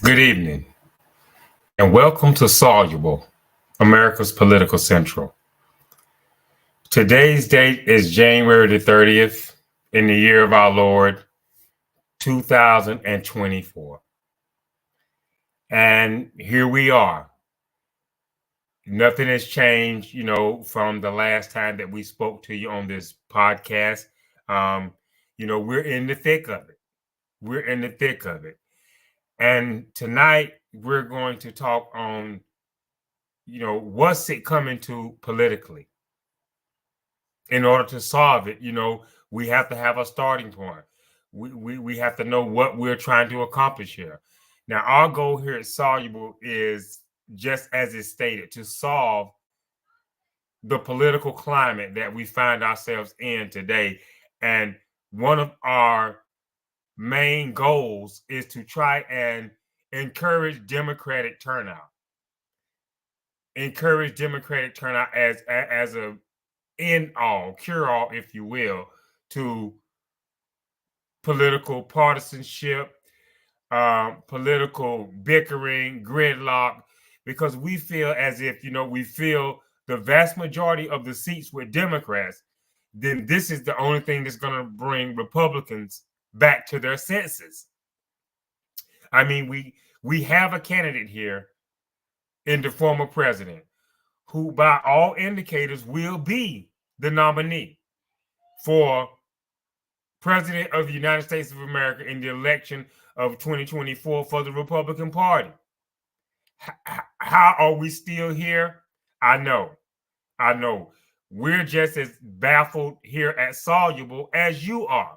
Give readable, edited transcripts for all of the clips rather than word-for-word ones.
Good evening, and welcome to Soluble, America's Political Central. Today's date is January the 30th in the year of our Lord, 2024. And here we are. Nothing has changed, from the last time that we spoke to you on this podcast. We're in the thick of it. We're in the thick of it. And tonight, we're going to talk on what's it coming to politically. In order to solve it, we have to have a starting point. We have to know what we're trying to accomplish here. Now, our goal here at Soluble is, just as it's stated, to solve the political climate that we find ourselves in today. And one of our main goals is to try and encourage Democratic turnout. Encourage Democratic turnout as a end all, cure all, if you will, to political partisanship, political bickering, gridlock, because we feel as if, we feel the vast majority of the seats with Democrats, then this is the only thing that's going to bring Republicans back to their senses. I mean, we have a candidate here in the former president who, by all indicators, will be the nominee for President of the United States of America in the election of 2024 for the Republican Party. How are we still here? I know. We're just as baffled here at Soluble as you are.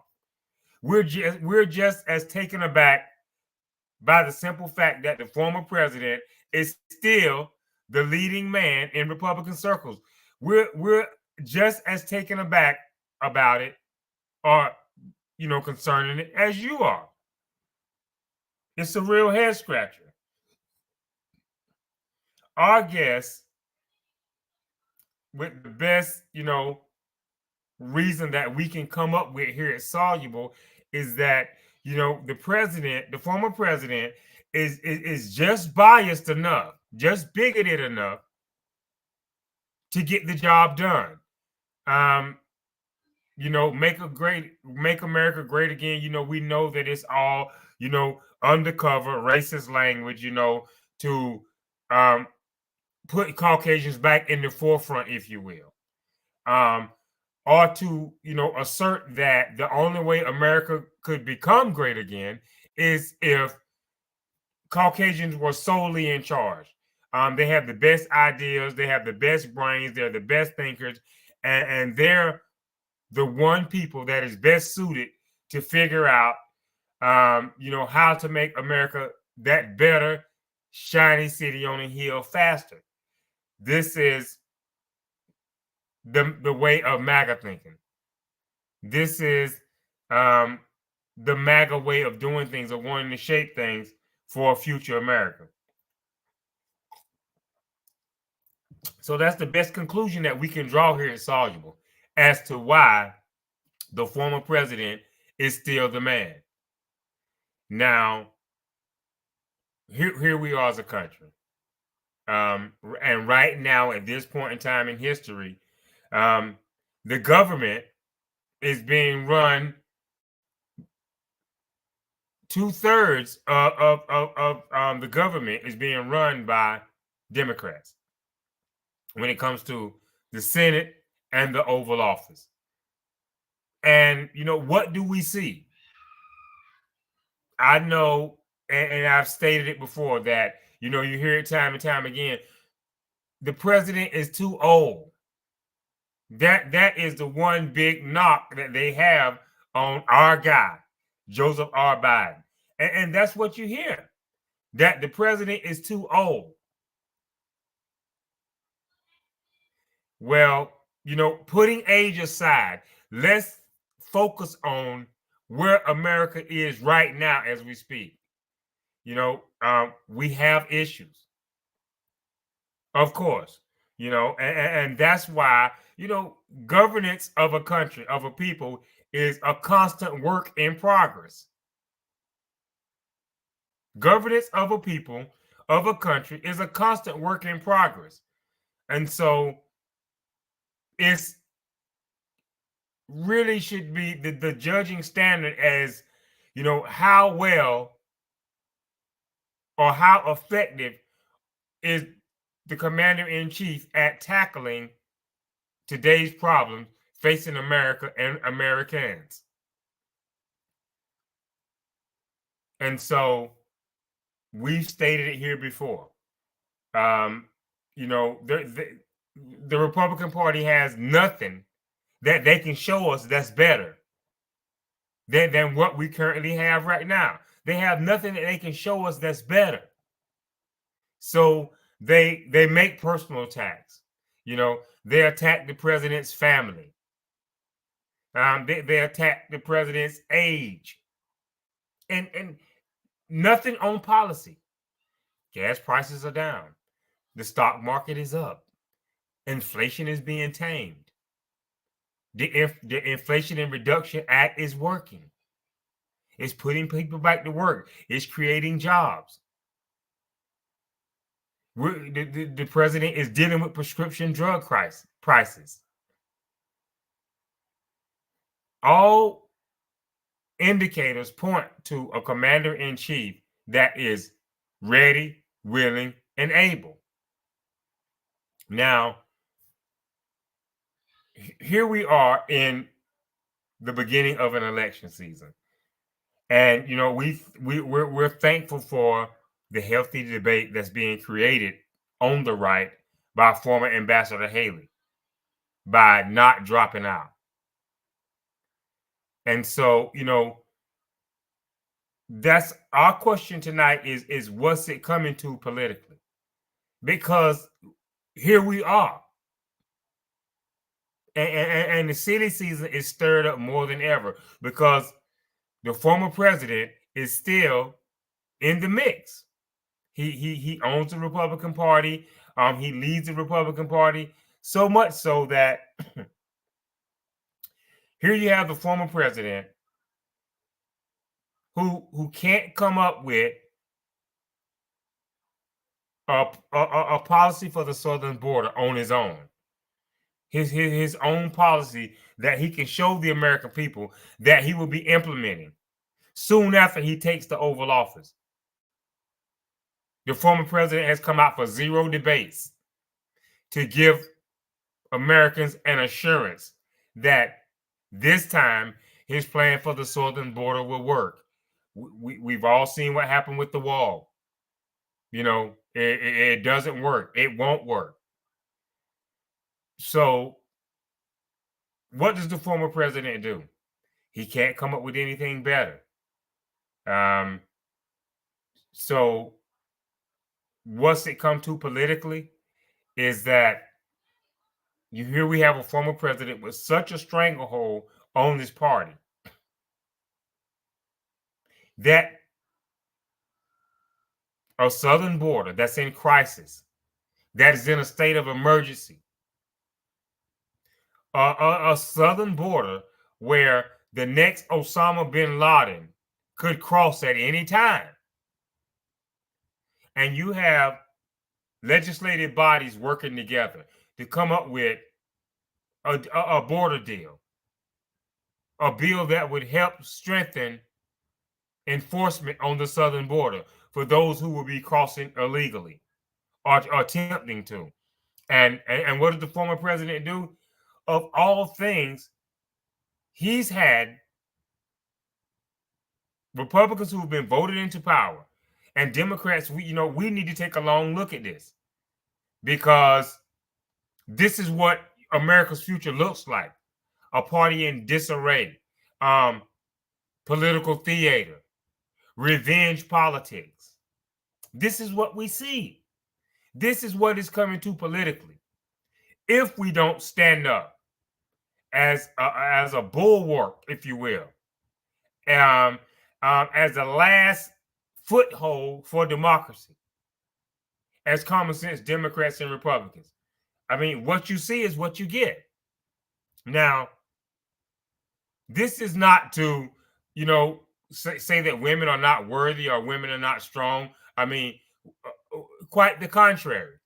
We're just as taken aback by the simple fact that the former president is still the leading man in Republican circles. We're just as taken aback about it, or concerning it, as you are. It's a real head scratcher. Our guess, with the best reason that we can come up with here at Soluble, is that the former president, is just biased enough, just bigoted enough to get the job done. Make America great again. We know that it's all, undercover racist language, to put Caucasians back in the forefront, if you will. Or to, assert that the only way America could become great again is if Caucasians were solely in charge. They have the best ideas, they have the best brains, they're the best thinkers, and they're the one people that is best suited to figure out, how to make America that better, shiny city on a hill faster. This is the way of MAGA thinking. This is the MAGA way of doing things, of wanting to shape things for a future America. So that's the best conclusion that we can draw here at Soluble as to why the former president is still the man. Now, here we are as a country. And right now, at this point in time in history, the government is being run. 2/3 of the government is being run by Democrats when it comes to the Senate and the Oval Office. And, what do we see? I know, and I've stated it before, that, you hear it time and time again. The president is too old. That is the one big knock that they have on our guy, Joseph R. Biden. And that's what you hear, that the president is too old. Well, putting age aside, let's focus on where America is right now as we speak. We have issues, of course, and that's why, governance of a country, of a people, is a constant work in progress. Governance of a people, of a country, is a constant work in progress. And so it's really should be the judging standard as, how well or how effective is the commander in chief at tackling today's problems facing America and Americans. And so we've stated it here before. The Republican Party has nothing that they can show us that's better than what we currently have right now. They have nothing that they can show us that's better. So they make personal attacks. They attack the president's family. They attack the president's age, and nothing on policy. Gas prices are down. The stock market is up. Inflation is being tamed. The Inflation and Reduction Act is working. It's putting people back to work. It's creating jobs. The president is dealing with prescription drug prices. All indicators point to a commander-in-chief that is ready, willing, and able. Now, here we are in the beginning of an election season. And, we're thankful for the healthy debate that's being created on the right by former Ambassador Haley by not dropping out. And so, that's our question tonight is what's it coming to politically? Because here we are. And the silly season is stirred up more than ever because the former president is still in the mix. He owns the Republican Party. He leads the Republican Party so much so that here you have the former president who can't come up with a policy for the southern border on his own. His own policy that he can show the American people that he will be implementing soon after he takes the Oval Office. The former president has come out for 0 debates to give Americans an assurance that this time his plan for the southern border will work. We've all seen what happened with the wall. It doesn't work. It won't work. So what does the former president do? He can't come up with anything better. So what's it come to politically is that we have a former president with such a stranglehold on this party that a southern border that's in crisis, that is in a state of emergency, a southern border where the next Osama bin Laden could cross at any time. And you have legislative bodies working together to come up with a border deal, a bill that would help strengthen enforcement on the southern border for those who will be crossing illegally or attempting to. And what did the former president do? Of all things, he's had Republicans who have been voted into power and Democrats. We need to take a long look at this because this is what America's future looks like: a party in disarray, political theater, revenge politics. This is what we see. This is what is coming to politically. If we don't stand up as a bulwark, if you will, as a last foothold for democracy, as common sense Democrats and Republicans. I mean, what you see is what you get. Now, this is not to, say that women are not worthy or women are not strong. I mean, quite the contrary.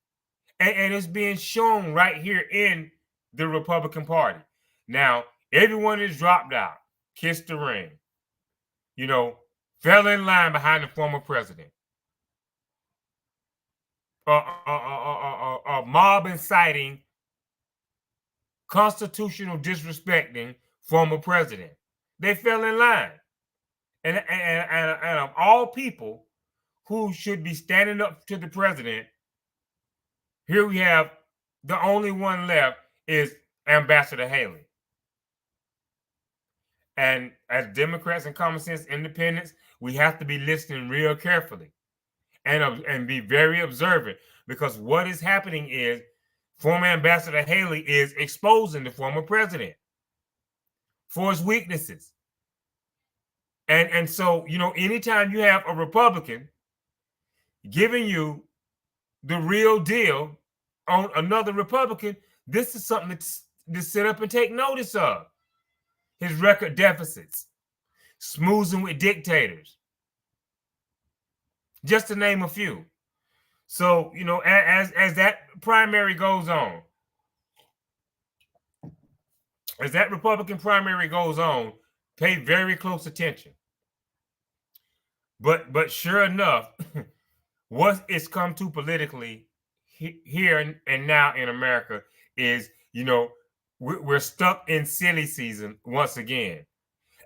And it's being shown right here in the Republican Party. Now, everyone is dropped out, kissed the ring, fell in line behind the former president. Mob inciting, constitutional disrespecting former president. They fell in line. And of all people who should be standing up to the president, here we have the only one left is Ambassador Haley. And as Democrats and common sense independents, we have to be listening real carefully and be very observant, because what is happening is former Ambassador Haley is exposing the former president for his weaknesses. And so, anytime you have a Republican giving you the real deal on another Republican, this is something to sit up and take notice of. His record deficits, smoozing with dictators, just to name a few. So, as that primary goes on, as that Republican primary goes on, pay very close attention. But sure enough, what it's come to politically here and now in America is, we're stuck in silly season once again.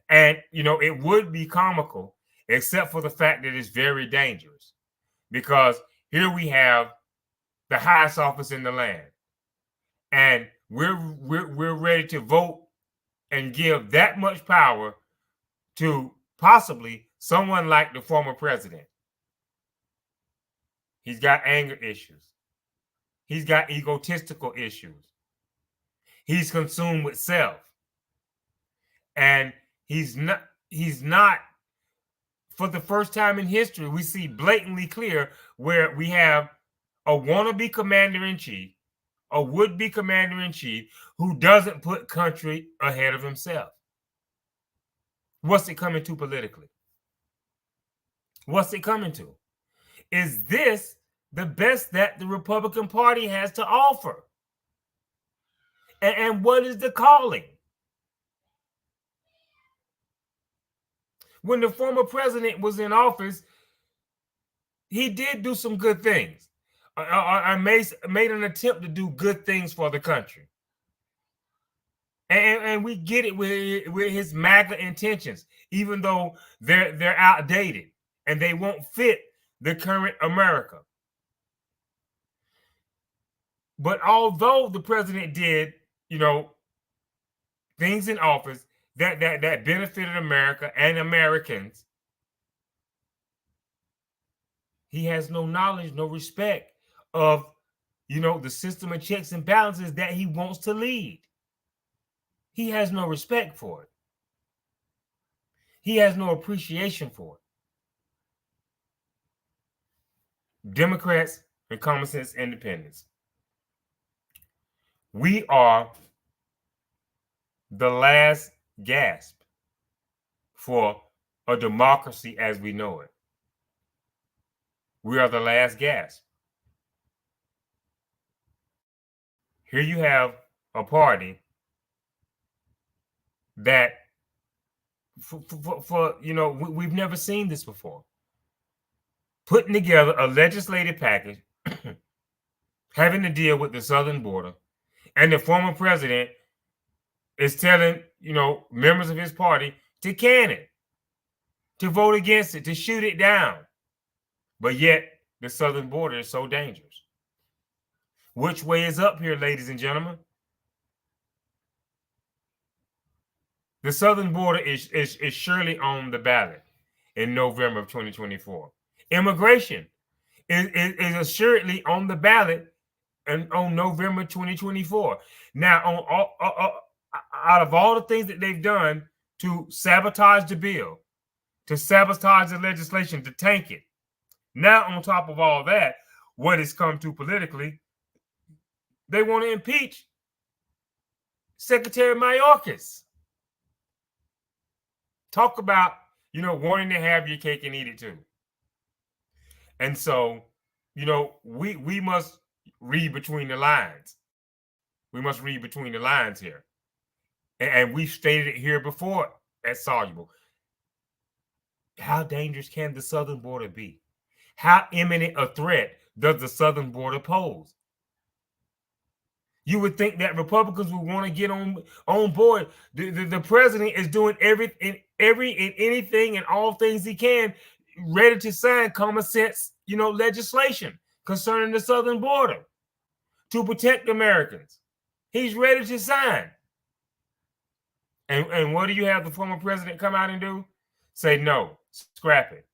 And, it would be comical, except for the fact that it's very dangerous, because here we have the highest office in the land, and we're ready to vote and give that much power to possibly someone like the former president. He's got anger issues. He's got egotistical issues. He's consumed with self. And he's not, for the first time in history, we see blatantly clear where we have a wannabe commander-in-chief, a would-be commander-in-chief who doesn't put country ahead of himself. What's it coming to politically? What's it coming to? Is this the best that the Republican Party has to offer? And what is the calling? When the former president was in office, he did do some good things. I made an attempt to do good things for the country. And we get it with his MAGA intentions, even though they're outdated and they won't fit the current America. But although the president did, things in office that benefited America and Americans, he has no knowledge, no respect of, the system of checks and balances that he wants to lead. He has no respect for it. He has no appreciation for it. Democrats and common sense independents, we are the last gasp for a democracy as we know it. We are the last gasp. Here you have a party that, we've never seen this before, putting together a legislative package, having to deal with the southern border, and the former president is telling, members of his party to can it, to vote against it, to shoot it down. But yet, the southern border is so dangerous. Which way is up here, ladies and gentlemen? The southern border is surely on the ballot in November of 2024. Immigration is assuredly on the ballot on November 2024. Now, out of all the things that they've done to sabotage the bill, to sabotage the legislation, to tank it, now on top of all that, what has come to politically, they want to impeach Secretary Mayorkas. Talk about wanting to have your cake and eat it too. And so, we must read between the lines. We must read between the lines here. And we've stated it here before at Soluble. How dangerous can the southern border be? How imminent a threat does the southern border pose? You would think that Republicans would want to get on board. The president is doing anything and all things he can, ready to sign common sense, legislation concerning the southern border to protect Americans. He's ready to sign. And what do you have the former president come out and do? Say no, scrap it.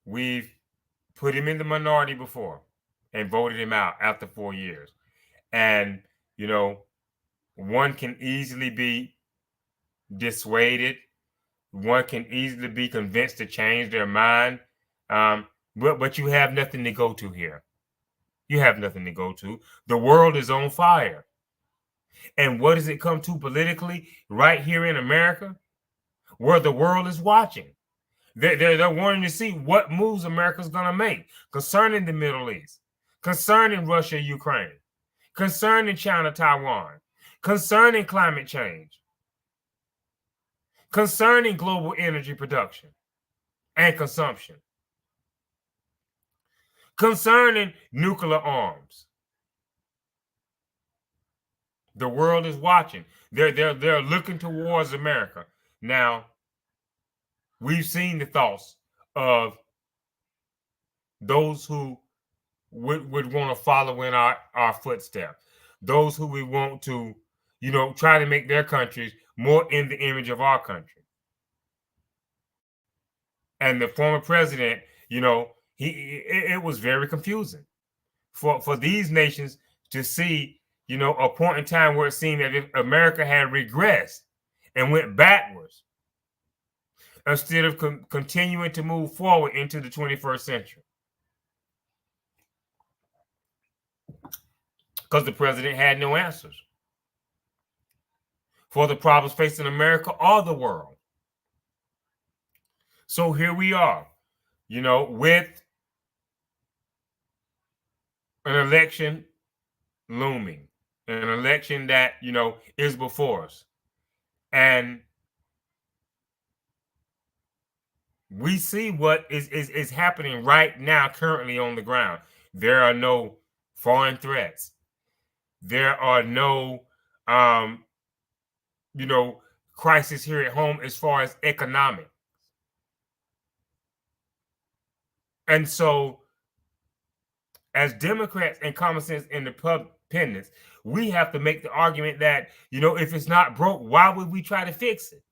We've put him in the minority before and voted him out after 4 years. And, one can easily be dissuaded. One can easily be convinced to change their mind. But you have nothing to go to here. You have nothing to go to. The world is on fire. And what does it come to politically right here in America, where the world is watching? They're wanting to see what moves America's going to make concerning the Middle East, concerning Russia, Ukraine, concerning China, Taiwan, concerning climate change, concerning global energy production and consumption, concerning nuclear arms. The world is watching. They're looking towards America. Now, we've seen the thoughts of those who would want to follow in our footsteps, those who we want to, try to make their countries more in the image of our country. And the former president, it was very confusing for these nations to see, a point in time where it seemed that if America had regressed and went backwards instead of continuing to move forward into the 21st century. Because the president had no answers for the problems facing America or the world. So here we are, with an election looming, an election that, is before us. And we see what is happening right now currently on the ground. There are no foreign threats. There are no, crisis here at home as far as economic. And so, as Democrats and common sense independents, we have to make the argument that, if it's not broke, why would we try to fix it?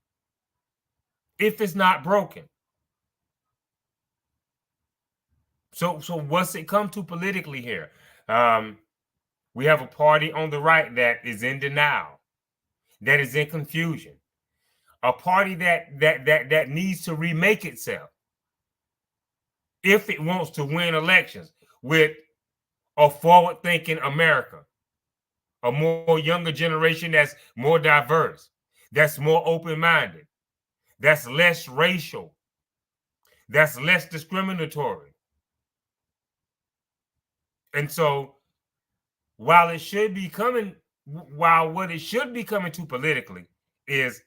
If it's not broken. So what's it come to politically here? We have a party on the right that is in denial, that is in confusion, a party that needs to remake itself if it wants to win elections with a forward-thinking America, a more younger generation that's more diverse, that's more open-minded, that's less racial, that's less discriminatory. And so while what it should be coming to politically is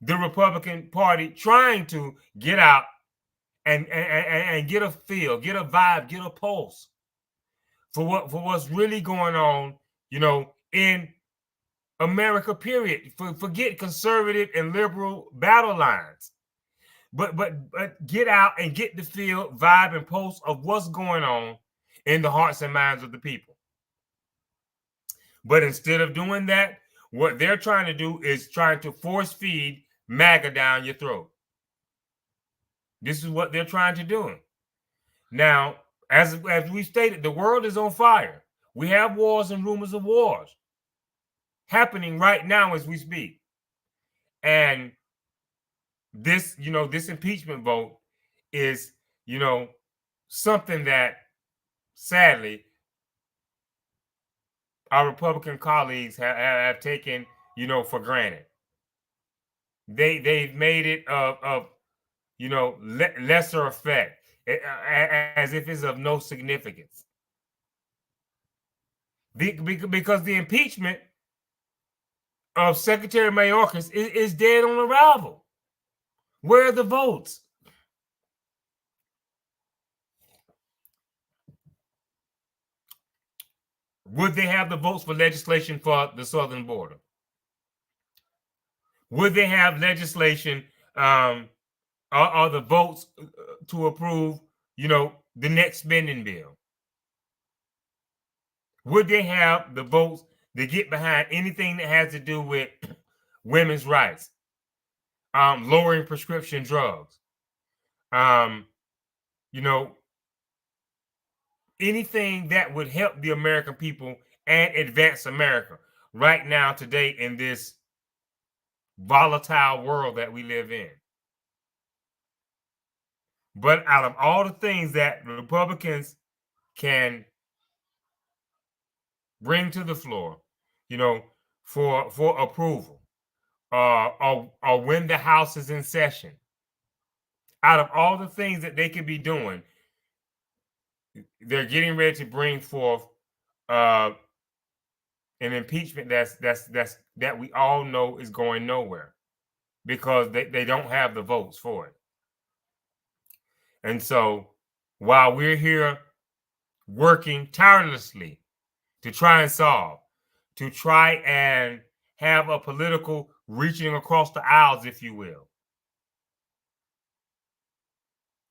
the Republican Party trying to get out and get a feel, get a vibe, get a pulse for what's really going on, in America, period. Forget conservative and liberal battle lines. But get out and get the feel, vibe, and pulse of what's going on in the hearts and minds of the people. But instead of doing that, what they're trying to do is trying to force feed MAGA down your throat. This is what they're trying to do. Now, as we stated, the world is on fire. We have wars and rumors of wars happening right now as we speak. And this, this impeachment vote is, something that sadly our Republican colleagues have taken, for granted. They've made it of lesser effect, as if it's of no significance. Because the impeachment of Secretary Mayorkas is dead on arrival. Where are the votes? Would they have the votes for legislation for the southern border? Would they have legislation or the votes to approve, the next spending bill? Would they have the votes to get behind anything that has to do with women's rights, lowering prescription drugs, anything that would help the American people and advance America right now, today, in this volatile world that we live in? But out of all the things that Republicans can bring to the floor, for approval, or when the House is in session, out of all the things that they could be doing, they're getting ready to bring forth an impeachment that we all know is going nowhere, because they don't have the votes for it. And so, while we're here working tirelessly to try and solve, to try and have a political reaching across the aisles, if you will,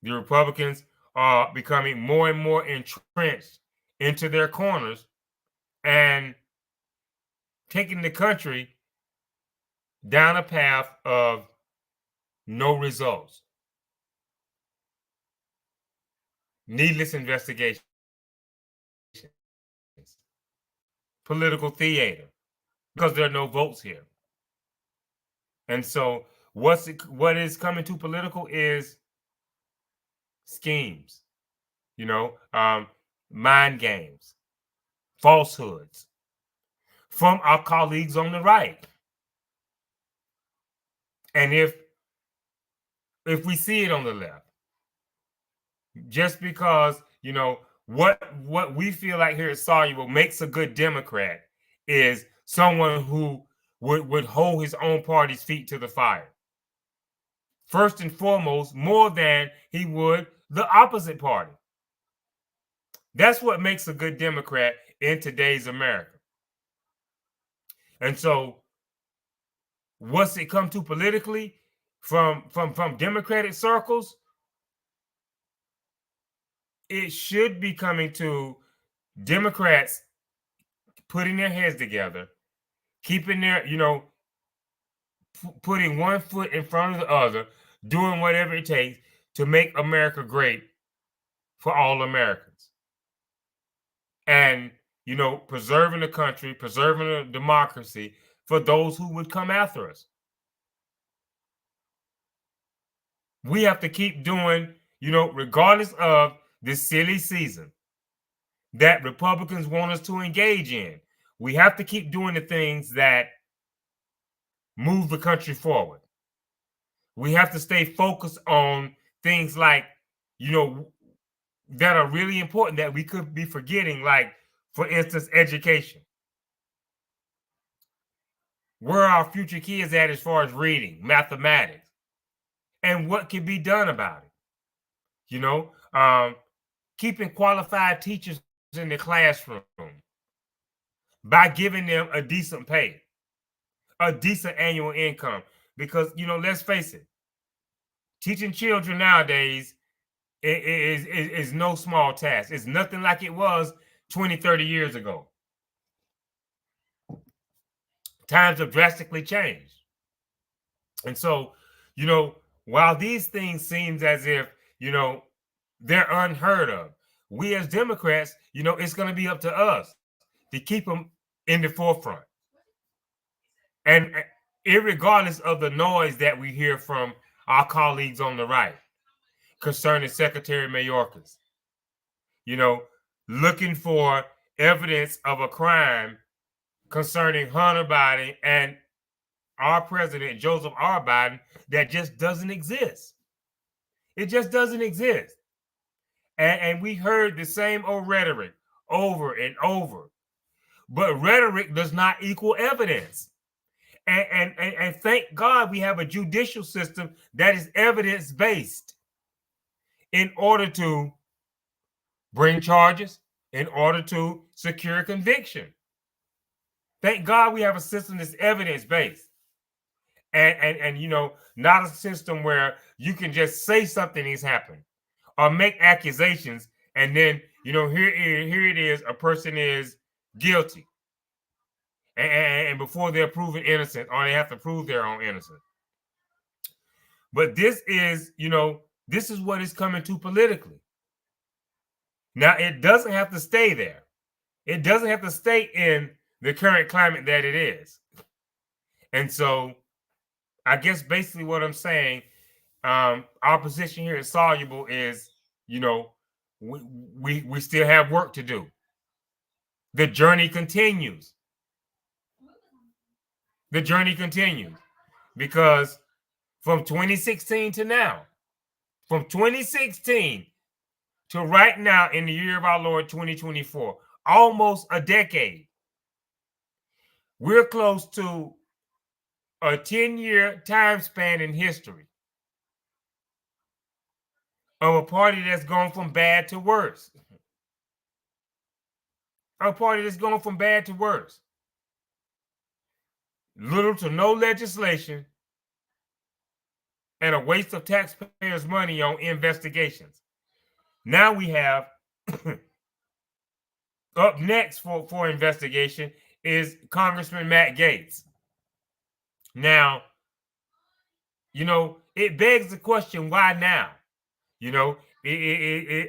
the Republicans are becoming more and more entrenched into their corners and taking the country down a path of no results. Needless investigations, political theater, because there are no votes here. And so what is coming to political is schemes, mind games, falsehoods from our colleagues on the right. And if we see it on the left, just because what we feel like here at Soluble makes a good Democrat is someone who would hold his own party's feet to the fire, first and foremost, more than he would the opposite party. That's what makes a good Democrat in today's America. And so, what's it come to politically from Democratic circles? It should be coming to Democrats putting their heads together, keeping their, putting one foot in front of the other, doing whatever it takes to make America great for all Americans. And, preserving the country, preserving the democracy for those who would come after us. We have to keep doing, regardless of this silly season that Republicans want us to engage in, we have to keep doing the things that move the country forward. We have to stay focused on things like, that are really important that we could be forgetting, like, for instance, education. Where are our future kids at as far as reading, mathematics, and what can be done about it? Keeping qualified teachers in the classroom by giving them a decent pay, a decent annual income. Because, let's face it, teaching children nowadays is no small task. It's nothing like it was 20, 30 years ago. Times have drastically changed. And so, while these things seem as if, they're unheard of, we as Democrats, it's going to be up to us to keep them in the forefront. And irregardless of the noise that we hear from our colleagues on the right concerning Secretary Mayorkas, looking for evidence of a crime concerning Hunter Biden and our president, Joseph R. Biden, that just doesn't exist. It just doesn't exist. And we heard the same old rhetoric over and over. But rhetoric does not equal evidence. And thank God we have a judicial system that is evidence-based in order to bring charges, in order to secure conviction. Thank God we have a system that's evidence-based. And you know, not a system where you can just say something is happening or make accusations, and then, you know, here it is, a person is guilty. And before they're proven innocent, or they have to prove their own innocence. But this is, you know, this is what it's coming to politically. Now, it doesn't have to stay there. It doesn't have to stay in the current climate that it is. And so I guess basically what I'm saying, our position here at Soluble is, you know, we still have work to do. The journey continues. The journey continues because from 2016 to now, from 2016 to right now in the year of our Lord 2024, almost a decade, we're close to a 10-year time span in history of a party that's gone from bad to worse. A party that's gone from bad to worse. Little to no legislation and a waste of taxpayers' money on investigations. Now we have up next for investigation is Congressman Matt Gaetz. Now, you know, it begs the question, why now? You know,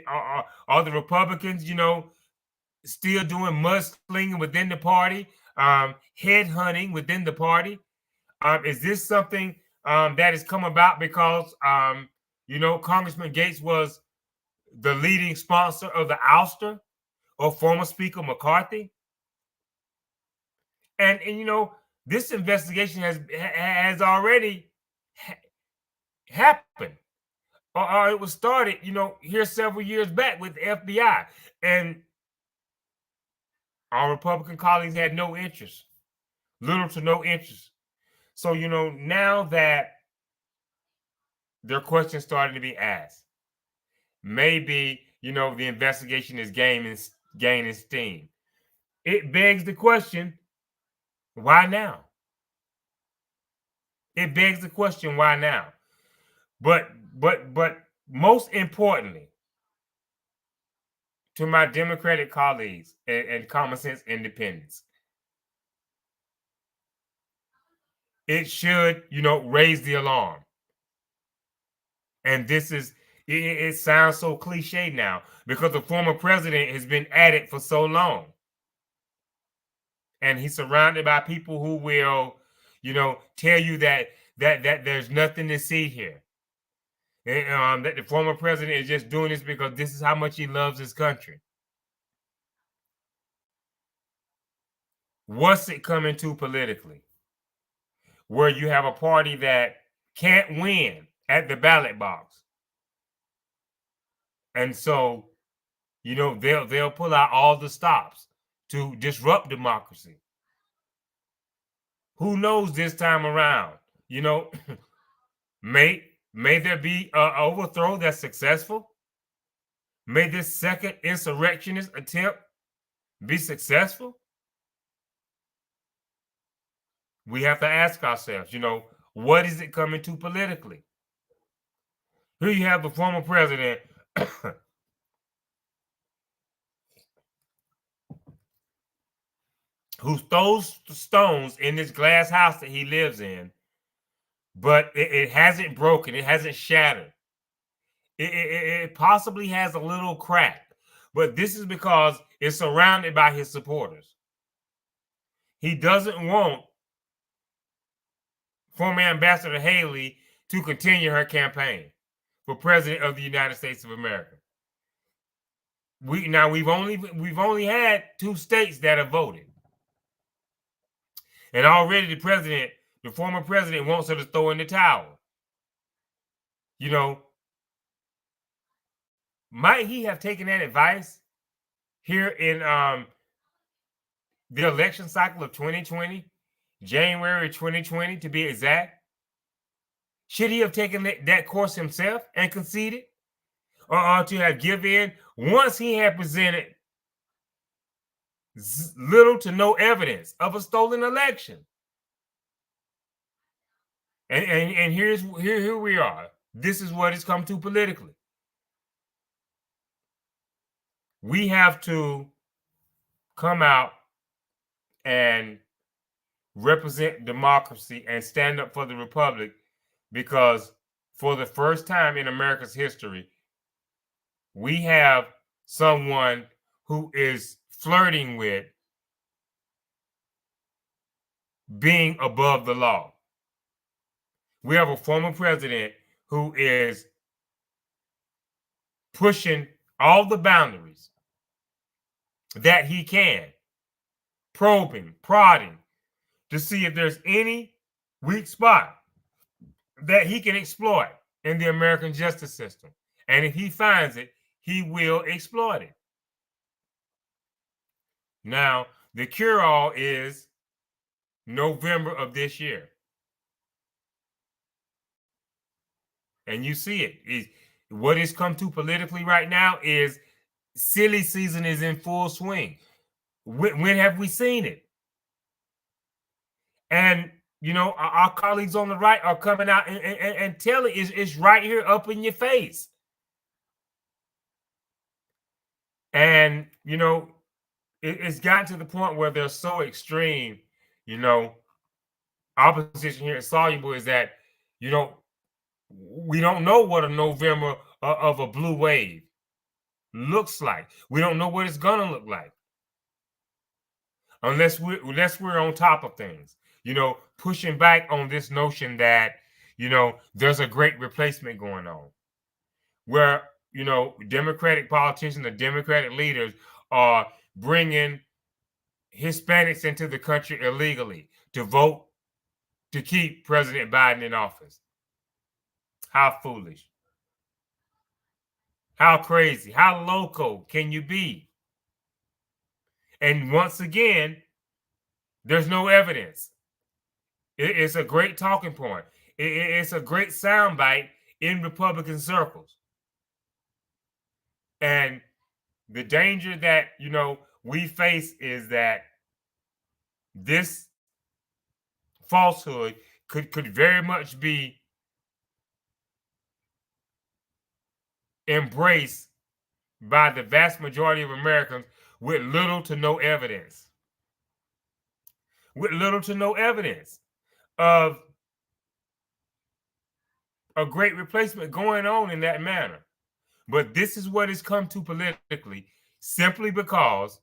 are the Republicans, you know, still doing mudslinging within the party, headhunting within the party? Is this something that has come about because, you know, Congressman Gaetz was the leading sponsor of the ouster of former Speaker McCarthy? And you know, this investigation has already happened. Or it was started, you know, here several years back with the FBI. And our Republican colleagues had no interest, little to no interest. So, you know, now that their questions started to be asked, maybe, you know, the investigation is gaining steam. It begs the question, why now? It begs the question, why now? But most importantly, to my Democratic colleagues and common sense independents, it should, you know, raise the alarm. And this is, it sounds so cliche now because the former president has been at it for so long. And he's surrounded by people who will, you know, tell you that there's nothing to see here. And, that the former president is just doing this because this is how much he loves his country. What's it coming to politically? Where you have a party that can't win at the ballot box. And so, you know, they'll pull out all the stops to disrupt democracy. Who knows this time around? You know, may there be an overthrow that's successful? May this second insurrectionist attempt be successful? We have to ask ourselves, you know, what is it coming to politically? Here you have the former president who throws stones in this glass house that he lives in, but it hasn't broken, it hasn't shattered. It possibly has a little crack, but this is because it's surrounded by his supporters. He doesn't want former Ambassador Haley to continue her campaign for president of the United States of America. We've only had 2 states that have voted, and already the president The former president wants her to throw in the towel. You know, might he have taken that advice here in the election cycle of 2020, January 2020 to be exact? Should he have taken that course himself and conceded? Or to have given in once he had presented little to no evidence of a stolen election? And here we are. This is what it's come to politically. We have to come out and represent democracy and stand up for the republic, because for the first time in America's history, we have someone who is flirting with being above the law. We have a former president who is pushing all the boundaries that he can, probing, prodding to see if there's any weak spot that he can exploit in the American justice system. And if he finds it, he will exploit it. Now, the cure-all is November of this year. And you see it. What has come to politically right now is silly season is in full swing. When have we seen it? And, you know, our colleagues on the right are coming out and telling it's right here up in your face. And, you know, it's gotten to the point where they're so extreme, you know, opposition here at Soluble is that, you know, we don't know what a November of a blue wave looks like. We don't know what it's gonna look like unless we're on top of things, you know, pushing back on this notion that, you know, there's a great replacement going on, where, you know, Democratic politicians, the Democratic leaders are bringing Hispanics into the country illegally to vote to keep President Biden in office. How foolish. How crazy. How loco can you be? And once again, there's no evidence. It's a great talking point. It's a great soundbite in Republican circles. And the danger that, you know, we face is that this falsehood could very much be embraced by the vast majority of Americans with little to no evidence. With little to no evidence of a great replacement going on in that manner. But this is what has come to politically, simply because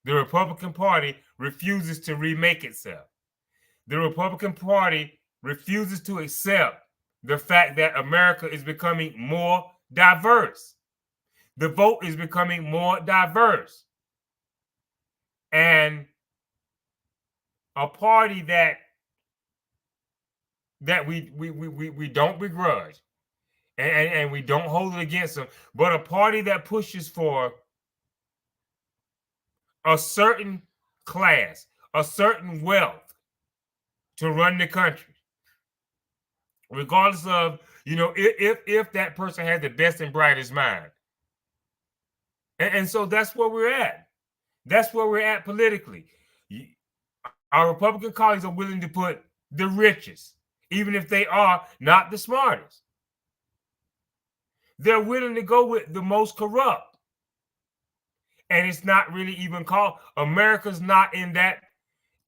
the Republican Party refuses to remake itself. The Republican Party refuses to accept the fact that America is becoming more diverse. The vote is becoming more diverse. And a party that we don't begrudge and we don't hold it against them, but a party that pushes for a certain class, a certain wealth to run the country, regardless of, you know, if that person has the best and brightest mind. And so that's where we're at. That's where we're at politically. Our Republican colleagues are willing to put the richest, even if they are not the smartest. They're willing to go with the most corrupt. And it's not really even called, America's not in that,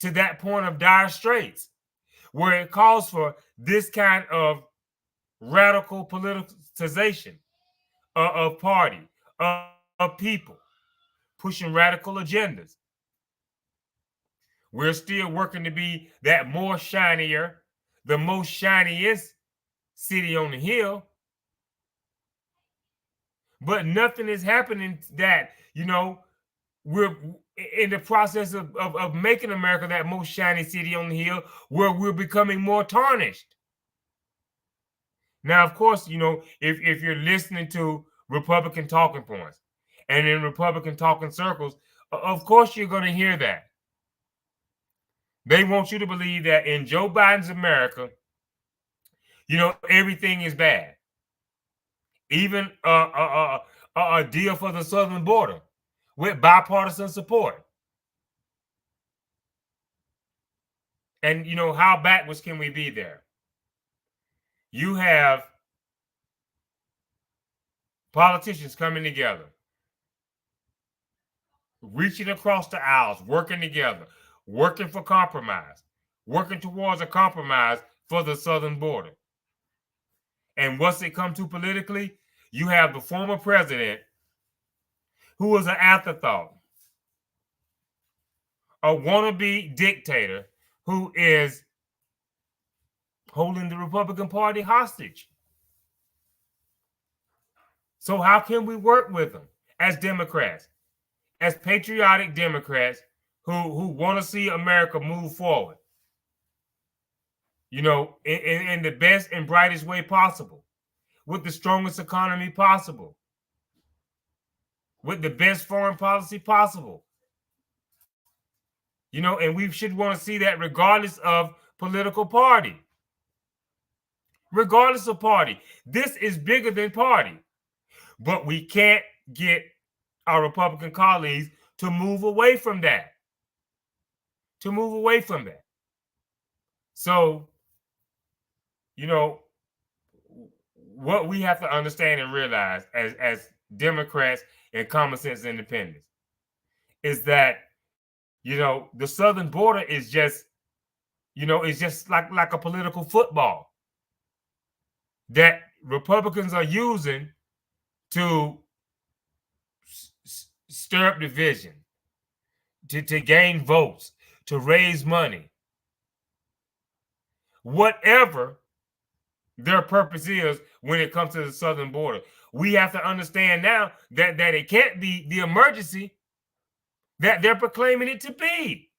to that point of dire straits, where it calls for this kind of radical politicization of party, of people, pushing radical agendas. We're still working to be that more shinier, the most shiniest city on the hill. But nothing is happening that, you know, in the process of making America that most shiny city on the hill, where we're becoming more tarnished. Now, of course, if you're listening to Republican talking points and in Republican talking circles, of course you're going to hear that. They want you to believe that in Joe Biden's America, everything is bad. Even a deal for the southern border with bipartisan support. And how backwards can we be there? You have politicians coming together, reaching across the aisles, working together, working for compromise, working towards a compromise for the southern border. And what's it come to politically? You have the former president, who was an afterthought, a wannabe dictator who is holding the Republican Party hostage. So how can we work with them as Democrats, as patriotic Democrats who want to see America move forward, in the best and brightest way possible, with the strongest economy possible, with the best foreign policy possible? And we should want to see that regardless of political party. Regardless of party. This is bigger than party. But we can't get our Republican colleagues to move away from that. So, what we have to understand and realize as Democrats and common sense independents is that, the southern border is just, it's just like a political football that Republicans are using to stir up division, to gain votes, to raise money. Whatever their purpose is when it comes to the southern border, we have to understand now that it can't be the emergency that they're proclaiming it to be.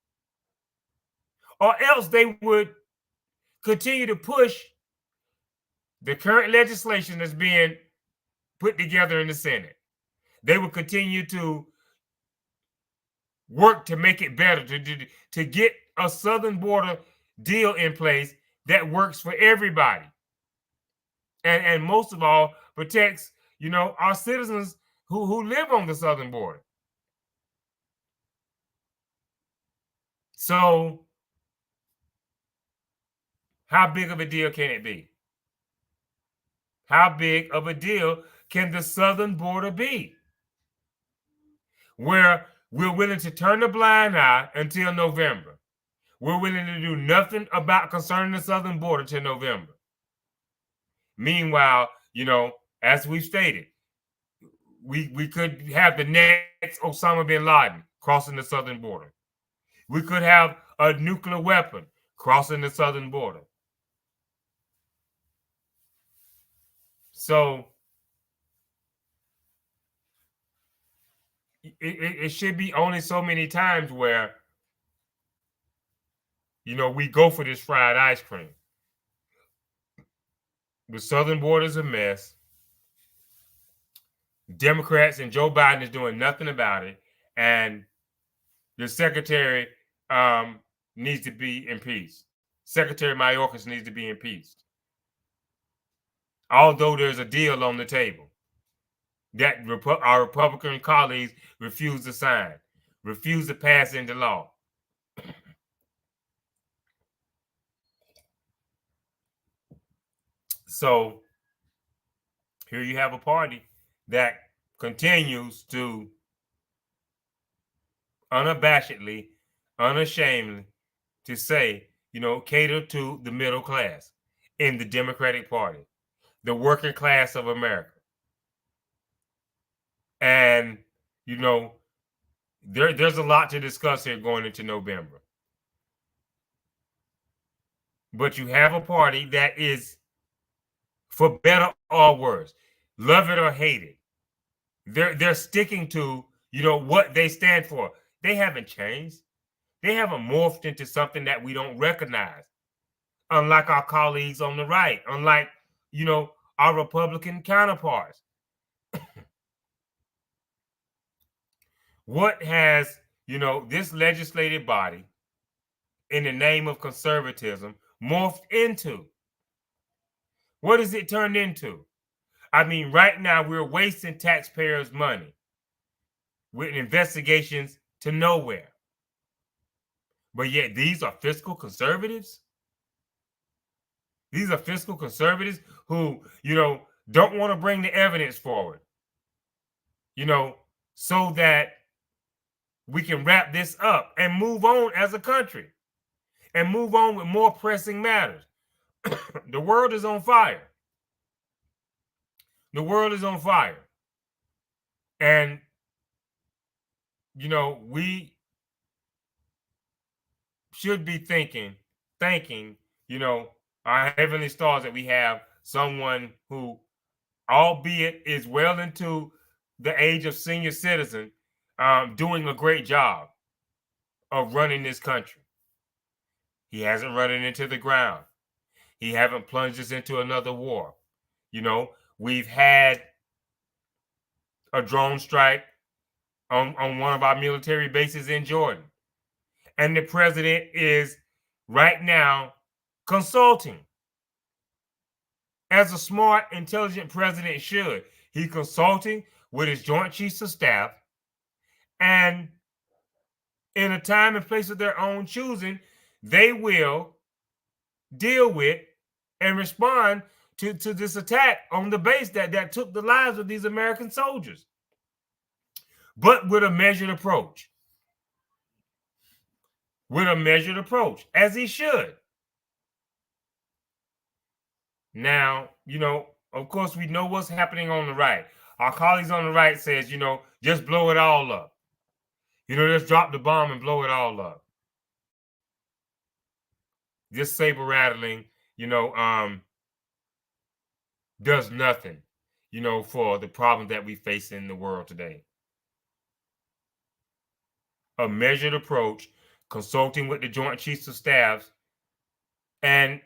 Or else they would continue to push the current legislation that's being put together in the Senate. They would continue to work to make it better, to get a southern border deal in place that works for everybody. And most of all, protects, our citizens who live on the southern border. So, how big of a deal can it be? How big of a deal can the southern border be? Where we're willing to turn a blind eye until November. We're willing to do nothing about concerning the southern border till November. Meanwhile, as we've stated, we could have the next Osama bin Laden crossing the southern border. We could have a nuclear weapon crossing the southern border. So it should be only so many times where, we go for this fried ice cream. The southern border is a mess. Democrats and Joe Biden is doing nothing about it. And the secretary needs to be impeached. Secretary Mayorkas needs to be impeached. Although there's a deal on the table that our Republican colleagues refuse to sign, refuse to pass into law. So here you have a party that continues to unabashedly, unashamedly to say, cater to the middle class in the Democratic Party, the working class of America. And, there's a lot to discuss here going into November. But you have a party that is, for better or worse, love it or hate it, they're sticking to, what they stand for. They haven't changed. They haven't morphed into something that we don't recognize. Unlike our colleagues on the right, unlike, our Republican counterparts. What has, this legislative body, in the name of conservatism, morphed into? What has it turned into? I mean, right now we're wasting taxpayers' money with investigations to nowhere. But yet these are fiscal conservatives? These are fiscal conservatives who, don't want to bring the evidence forward, so that we can wrap this up and move on as a country and move on with more pressing matters. The world is on fire. The world is on fire. And, we should be thanking, our heavenly stars that we have someone who, albeit is well into the age of senior citizen, doing a great job of running this country. He hasn't run it into the ground. He haven't plunged us into another war. We've had a drone strike on one of our military bases in Jordan. And the president is right now consulting, as a smart, intelligent president should. He's consulting with his Joint Chiefs of Staff, and in a time and place of their own choosing, they will deal with and respond to this attack on the base that took the lives of these American soldiers, but with a measured approach. With a measured approach, as he should. Now, of course, we know what's happening on the right. Our colleagues on the right says, just blow it all up. Just drop the bomb and blow it all up. This saber rattling, does nothing, for the problem that we face in the world today. A measured approach, consulting with the Joint Chiefs of Staff, and,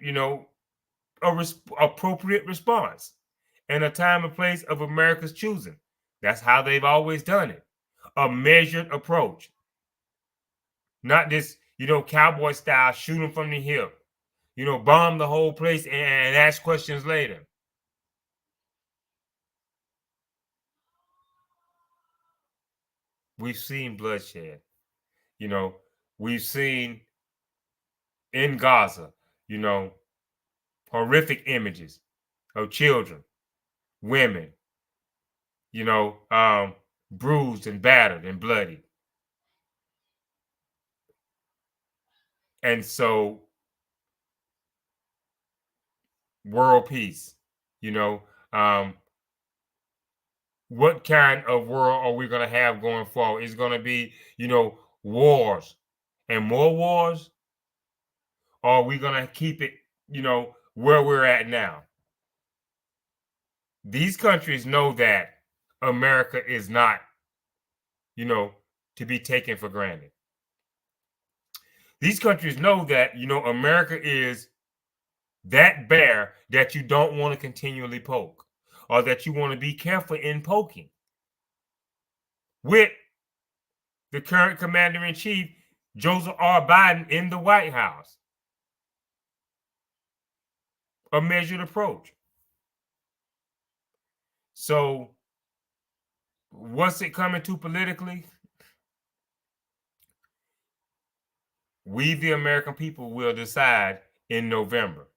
appropriate response in a time and place of America's choosing. That's how they've always done it. A measured approach. Not this, cowboy style, shoot them from the hip, bomb the whole place and ask questions later. We've seen bloodshed. We've seen in Gaza, horrific images of children, women, bruised and battered and bloody. And so, world peace, what kind of world are we going to have going forward? Is going to be, wars and more wars? Or are we going to keep it, where we're at now? These countries know that America is not, to be taken for granted. These countries know that, America is that bear that you don't want to continually poke, or that you want to be careful in poking. With the current commander-in-chief, Joseph R. Biden, in the White House. A measured approach. So, what's it coming to politically? We, the American people, will decide in November.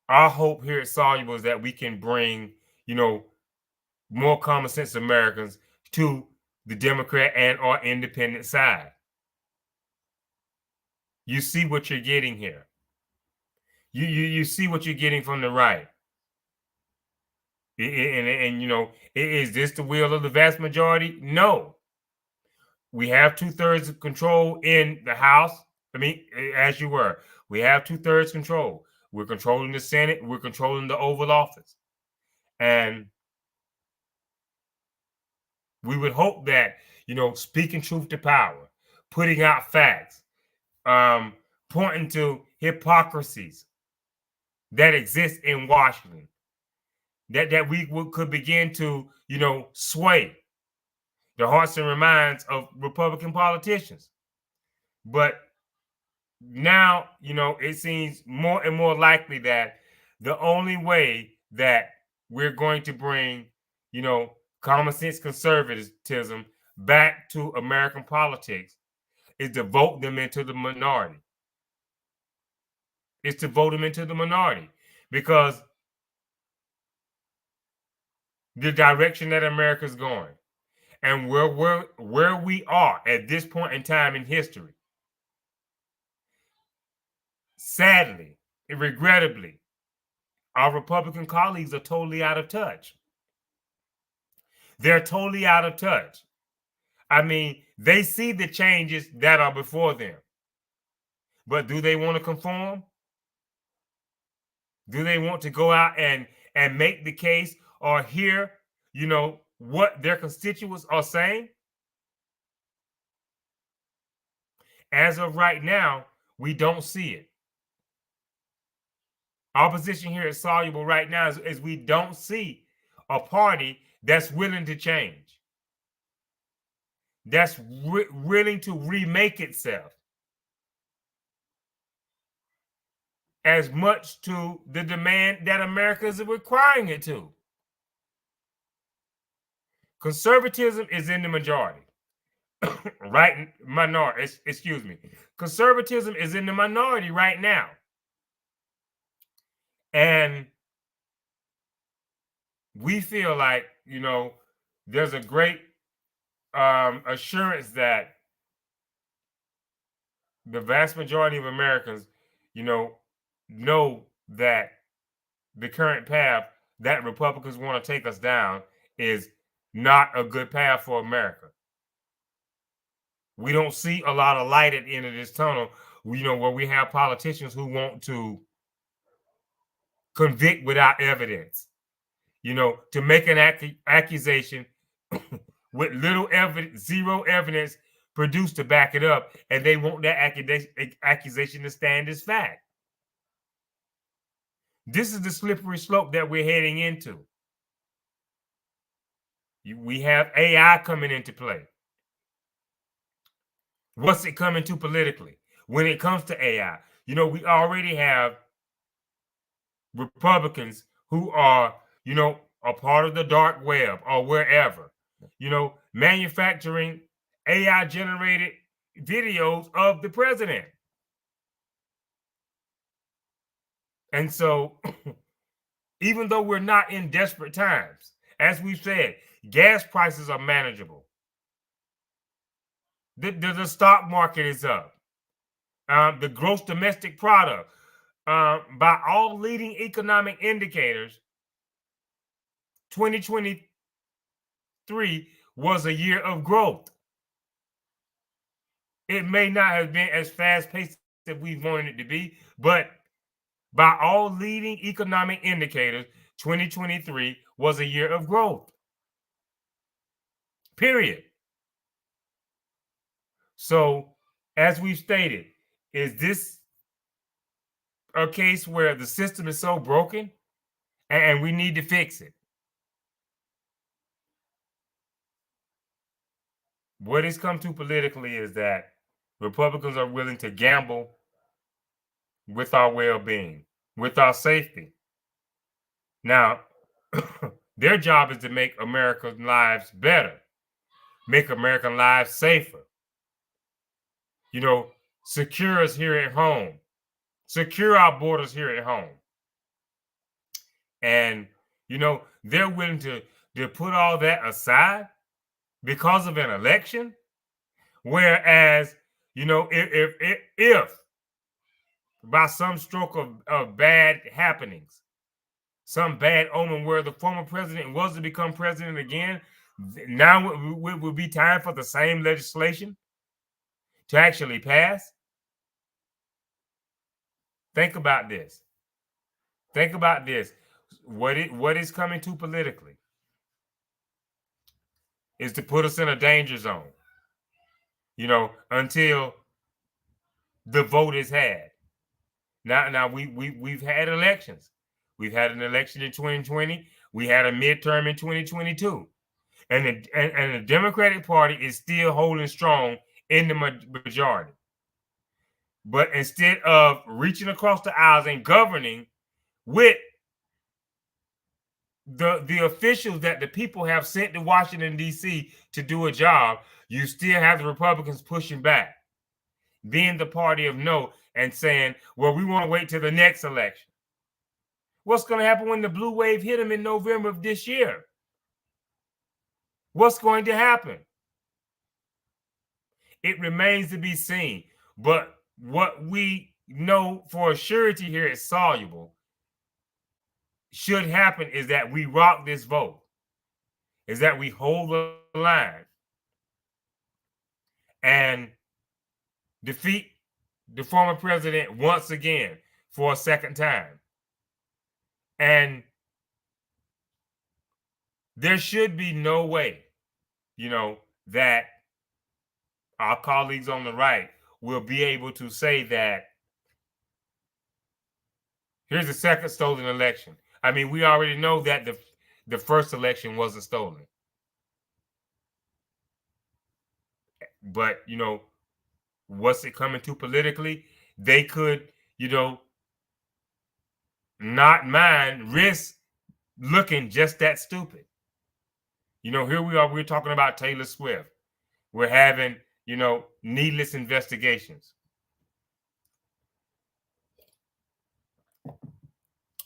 Our hope here at Soluble is that we can bring, more common sense Americans to the Democrat and or independent side. You see what you're getting here. You see what you're getting from the right. And is this the will of the vast majority? No. We have 2/3 of control in the House. I mean, as you were, we have 2/3 control. We're controlling the Senate. We're controlling the Oval Office. And we would hope that, speaking truth to power, putting out facts, pointing to hypocrisies that exist in Washington, that we could begin to, sway the hearts and minds of Republican politicians. But now, it seems more and more likely that the only way that we're going to bring, common sense conservatism back to American politics is to vote them into the minority. Is to vote them into the minority, because the direction that America's going and where we are at this point in time in history, sadly and regrettably, our Republican colleagues are totally out of touch. They're totally out of touch. I mean, they see the changes that are before them, but do they want to conform? Do they want to go out and make the case or hear, what their constituents are saying? As of right now, we don't see it. Our position here is soluble right now is we don't see a party that's willing to change, that's willing to remake itself as much to the demand that America is requiring it to. Conservatism is in the majority, right? Minority, excuse me. Conservatism is in the minority right now. And we feel like, there's a great assurance that the vast majority of Americans, know that the current path that Republicans want to take us down is not a good path for America. We don't see a lot of light at the end of this tunnel, where we have politicians who want to convict without evidence, to make an accusation with little evidence, zero evidence produced to back it up, and they want that accusation to stand as fact. This is the slippery slope that we're heading into. We have AI coming into play. What's it coming to politically? When it comes to AI, we already have Republicans who are, a part of the dark web or wherever, manufacturing AI generated videos of the president. And so, even though we're not in desperate times, as we've said, gas prices are manageable. The stock market is up. The gross domestic product, by all leading economic indicators, 2023 was a year of growth. It may not have been as fast-paced as we wanted it to be, but by all leading economic indicators, 2023 was a year of growth. Period. So, as we've stated, is this a case where the system is so broken and we need to fix it? What it's come to politically is that Republicans are willing to gamble with our well-being, with our safety. Now, their job is to make American lives better, make American lives safer, secure us here at home, secure our borders here at home. And, they're willing to put all that aside because of an election. Whereas, if by some stroke of bad happenings, some bad omen where the former president was to become president again, now it would be time for the same legislation to actually pass. Think about this. Think about this. What is coming to politically is to put us in a danger zone. until the vote is had. Now we've had elections. We've had an election in 2020. We had a midterm in 2022. And the Democratic Party is still holding strong in the majority. But instead of reaching across the aisles and governing with the officials that the people have sent to Washington, D.C. to do a job, you still have the Republicans pushing back, being the party of no and saying, well, we want to wait till the next election. What's going to happen when the blue wave hit them in November of this year? What's going to happen? It remains to be seen. But what we know for a surety here is soluble should happen is that we rock this vote, is that we hold the line and defeat the former president once again for a second time. And there should be no way, that our colleagues on the right will be able to say that here's the second stolen election. I mean, we already know that the first election wasn't stolen. But, what's it coming to politically? They could, not mind risk looking just that stupid. Here we are, we're talking about Taylor Swift. We're having, needless investigations.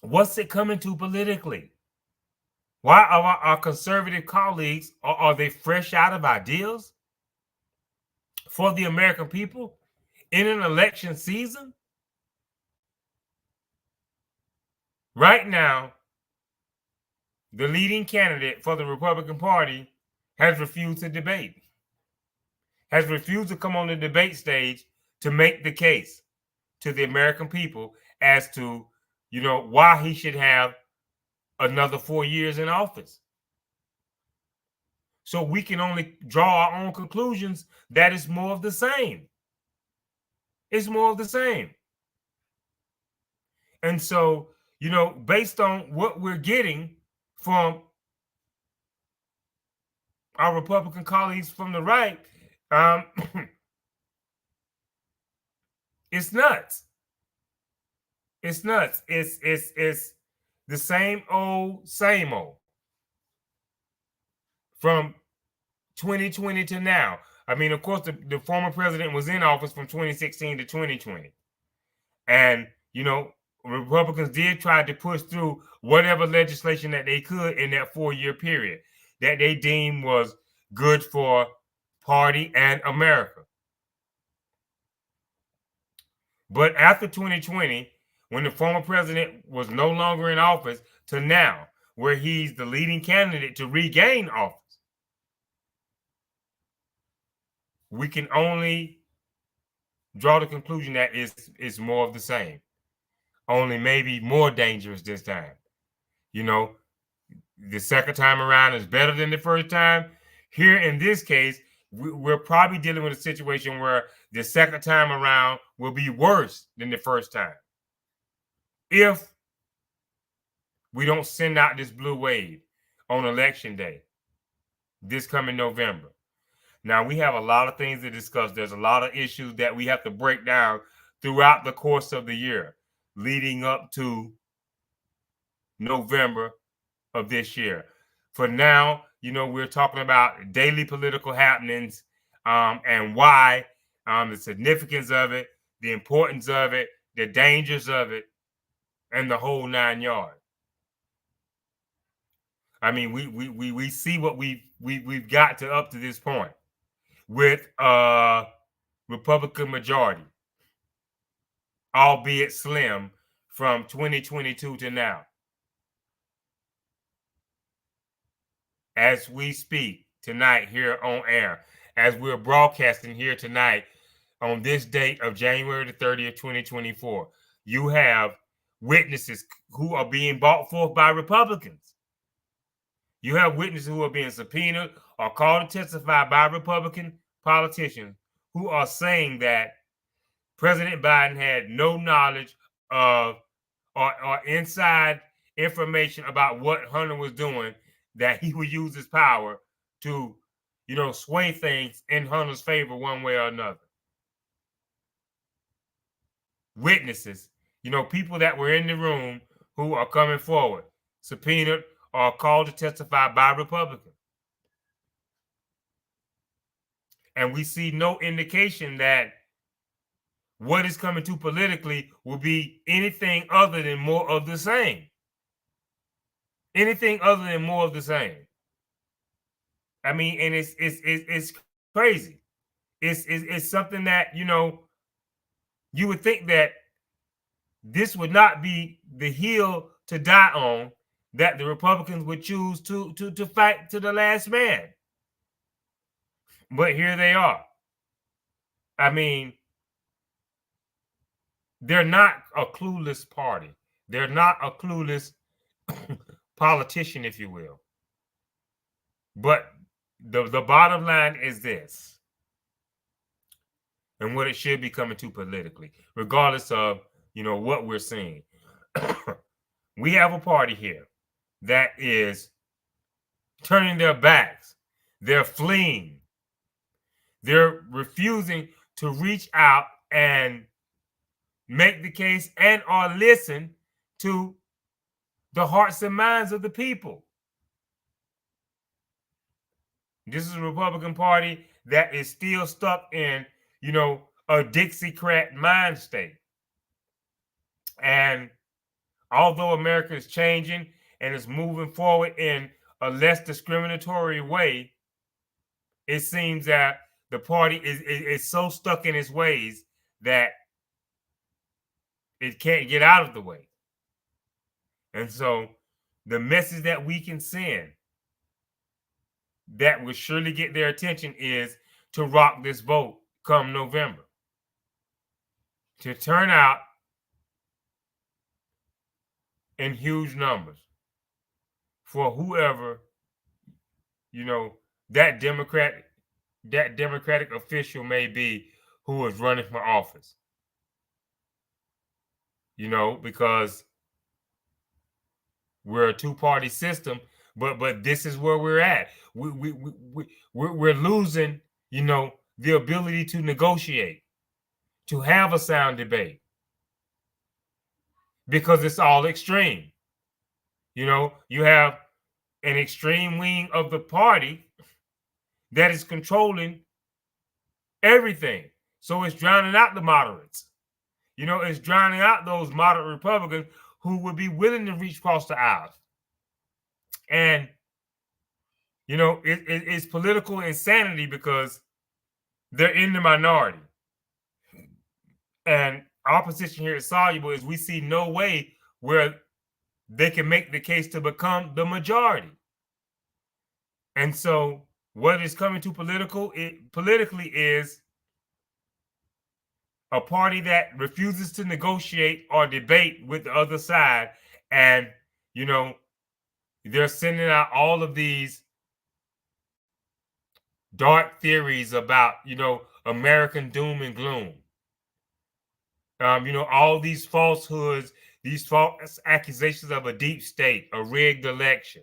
What's it coming to politically? Why are our conservative colleagues, are they fresh out of ideas for the American people in an election season? Right now, the leading candidate for the Republican Party has refused to debate, has refused to come on the debate stage to make the case to the American people as to, why he should have another 4 years in office. So we can only draw our own conclusions that it's more of the same. It's more of the same. And so, based on what we're getting from our Republican colleagues from the right, it's nuts. It's nuts. It's the same old from 2020 to now. I mean, of course, the former president was in office from 2016 to 2020. And, Republicans did try to push through whatever legislation that they could in that 4-year period that they deemed was good for party and America. But after 2020, when the former president was no longer in office, to now, where he's the leading candidate to regain office, we can only draw the conclusion that it's more of the same, only maybe more dangerous this time. The second time around is better than the first time. Here in this case, we're probably dealing with a situation where the second time around will be worse than the first time if we don't send out this blue wave on election day this coming November. Now, we have a lot of things to discuss. There's a lot of issues that we have to break down throughout the course of the year leading up to November of this year. For now, we're talking about daily political happenings and why, the significance of it, the importance of it, the dangers of it, and the whole 9 yards. I mean, we see what we've got to up to this point with a Republican majority, albeit slim, from 2022 to now. As we speak tonight here on air, as we're broadcasting here tonight on this date of January the 30th, 2024, you have witnesses who are being brought forth by Republicans. You have witnesses who are being subpoenaed or called to testify by Republican politicians who are saying that President Biden had no knowledge of or inside information about what Hunter was doing, that he would use his power to, sway things in Hunter's favor one way or another. Witnesses, people that were in the room who are coming forward, subpoenaed or called to testify by Republicans. And we see no indication that what is coming to politically will be anything other than more of the same. Anything other than more of the same. I mean, and it's crazy. It's something that, you would think that this would not be the hill to die on, that the Republicans would choose to fight to the last man. But here they are. I mean, they're not a clueless party. They're not a clueless politician, if you will. But the bottom line is this, and what it should be coming to politically, regardless of, what we're seeing. We have a party here that is turning their backs. They're fleeing. They're refusing to reach out and make the case and or listen to the hearts and minds of the people. This is a Republican Party that is still stuck in, a Dixiecrat mind state. And although America is changing and is moving forward in a less discriminatory way, it seems that the party is so stuck in its ways that it can't get out of the way. And so the message that we can send that will surely get their attention is to rock this vote come November. To turn out in huge numbers for whoever, that Democratic official may be who is running for office. Because we're a two-party system, but this is where we're at. We're losing, the ability to negotiate, to have a sound debate, because it's all extreme. You have an extreme wing of the party that is controlling everything. So it's drowning out the moderates. It's drowning out those moderate Republicans who would be willing to reach across the aisles. And, it's political insanity because they're in the minority. And our position here at Soluble is we see no way where they can make the case to become the majority. And so what is coming to politically is a party that refuses to negotiate or debate with the other side. And, they're sending out all of these dark theories about, American doom and gloom. All these falsehoods, these false accusations of a deep state, a rigged election.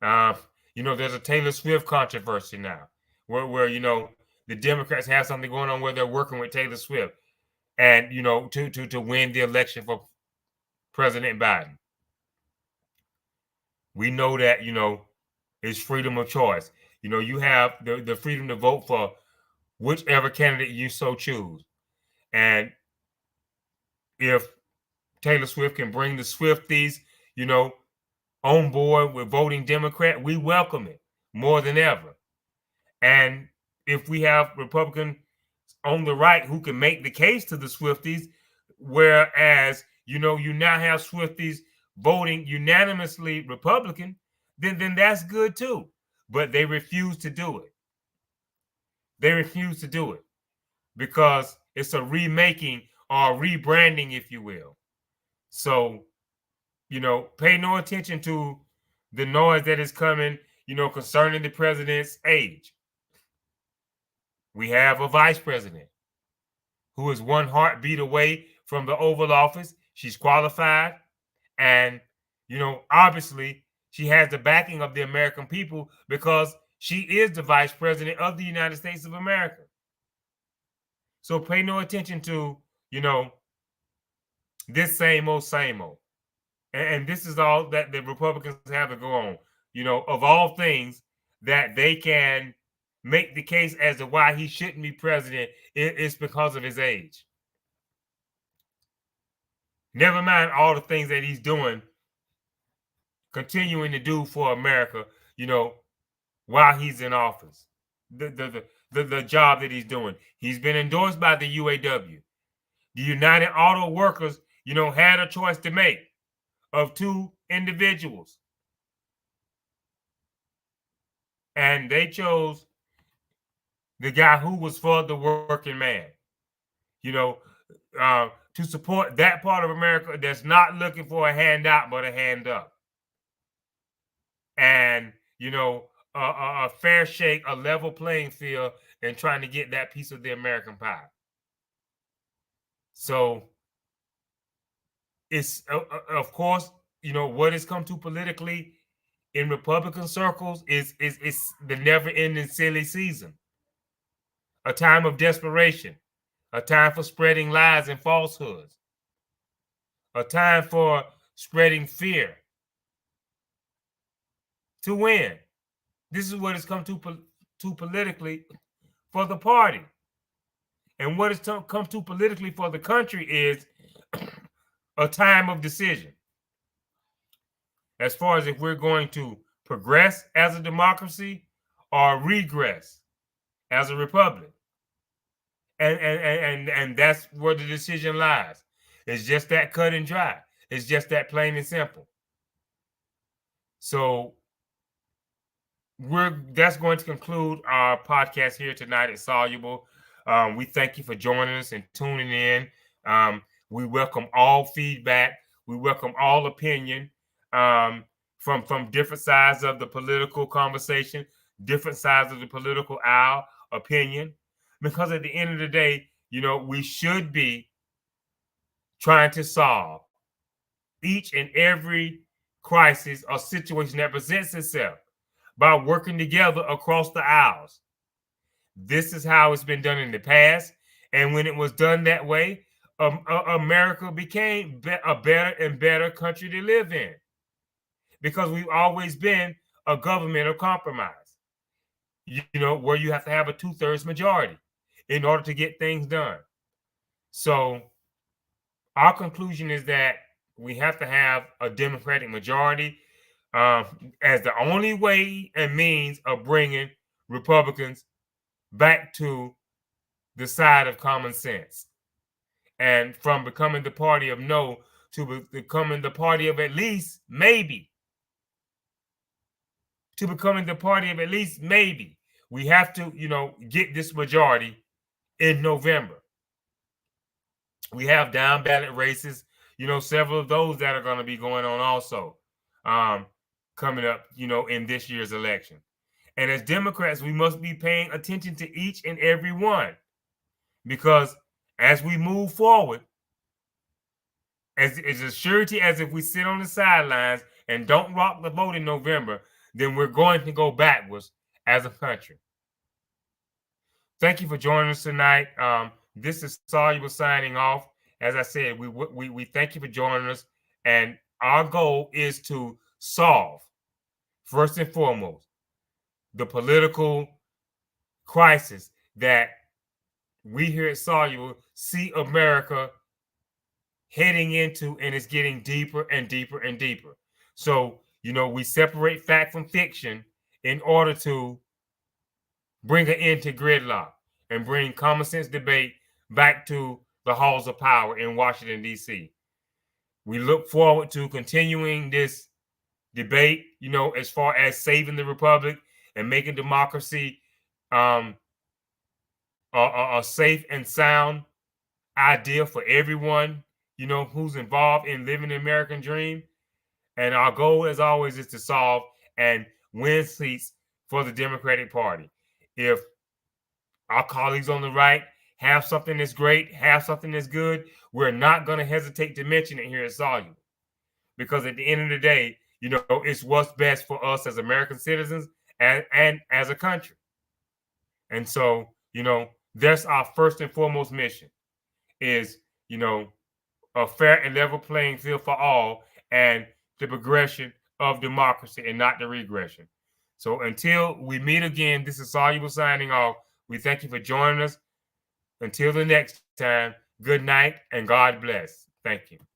There's a Taylor Swift controversy now where the Democrats have something going on where they're working with Taylor Swift and, to win the election for President Biden. We know that, it's freedom of choice. You have the freedom to vote for whichever candidate you so choose. And if Taylor Swift can bring the Swifties, on board with voting Democrat, we welcome it more than ever. And if we have Republicans on the right who can make the case to the Swifties, whereas, you now have Swifties voting unanimously Republican, then that's good too. But they refuse to do it. They refuse to do it because it's a remaking or rebranding, if you will. So, pay no attention to the noise that is coming, concerning the president's age. We have a vice president who is one heartbeat away from the Oval Office. She's qualified. And, obviously, she has the backing of the American people because she is the vice president of the United States of America. So pay no attention to, this same old, same old. And this is all that the Republicans have to go on. Of all things that they can make the case as to why he shouldn't be president, it's because of his age. Never mind all the things that he's doing, continuing to do for America, while he's in office. The job that he's doing. He's been endorsed by the UAW. The United Auto Workers, had a choice to make of two individuals. And they chose the guy who was for the working man, to support that part of America that's not looking for a handout, but a hand up. And, a fair shake, a level playing field, and trying to get that piece of the American pie. So it's, of course, what has come to politically in Republican circles is the never-ending silly season. A time of desperation, a time for spreading lies and falsehoods, a time for spreading fear to win. This is what has come to politically for the party. And what has come to politically for the country is a time of decision. As far as if we're going to progress as a democracy or regress as a republic. And that's where the decision lies. It's just that cut and dry. It's just that plain and simple. So that's going to conclude our podcast here tonight at Soluble. We thank you for joining us and tuning in. We welcome all feedback. We welcome all opinion from different sides of the political conversation, different sides of the political aisle opinion. Because at the end of the day, we should be trying to solve each and every crisis or situation that presents itself by working together across the aisles. This is how it's been done in the past. And when it was done that way, America became a better and better country to live in. Because we've always been a government of compromise, where you have to have a 2/3 majority in order to get things done. So our conclusion is that we have to have a Democratic majority as the only way and means of bringing Republicans back to the side of common sense, and from becoming the party of no to becoming the party of at least maybe. To becoming the party of at least maybe. We have to, get this majority in November. We have down ballot races, several of those that are going to be going on also coming up, in this year's election. And as Democrats, we must be paying attention to each and every one, because as we move forward, as a surety as if we sit on the sidelines and don't rock the vote in November, then we're going to go backwards as a country. Thank you for joining us tonight. This is Soluble signing off. As I said, we thank you for joining us, and our goal is to solve, first and foremost, the political crisis that we here at Soluble see America heading into, and it's getting deeper and deeper and deeper. So, we separate fact from fiction in order to bring an end to gridlock and bring common sense debate back to the halls of power in Washington, D.C. We look forward to continuing this debate, as far as saving the republic and making democracy a safe and sound idea for everyone, who's involved in living the American dream. And our goal, as always, is to solve and win seats for the Democratic Party. If our colleagues on the right have something that's great, have something that's good, we're not going to hesitate to mention it here at Soluble. Because at the end of the day, it's what's best for us as American citizens and as a country. And so, that's our first and foremost mission is, a fair and level playing field for all and the progression of democracy and not the regression. So until we meet again, this is Soluble signing off. We thank you for joining us. Until the next time, good night and God bless. Thank you.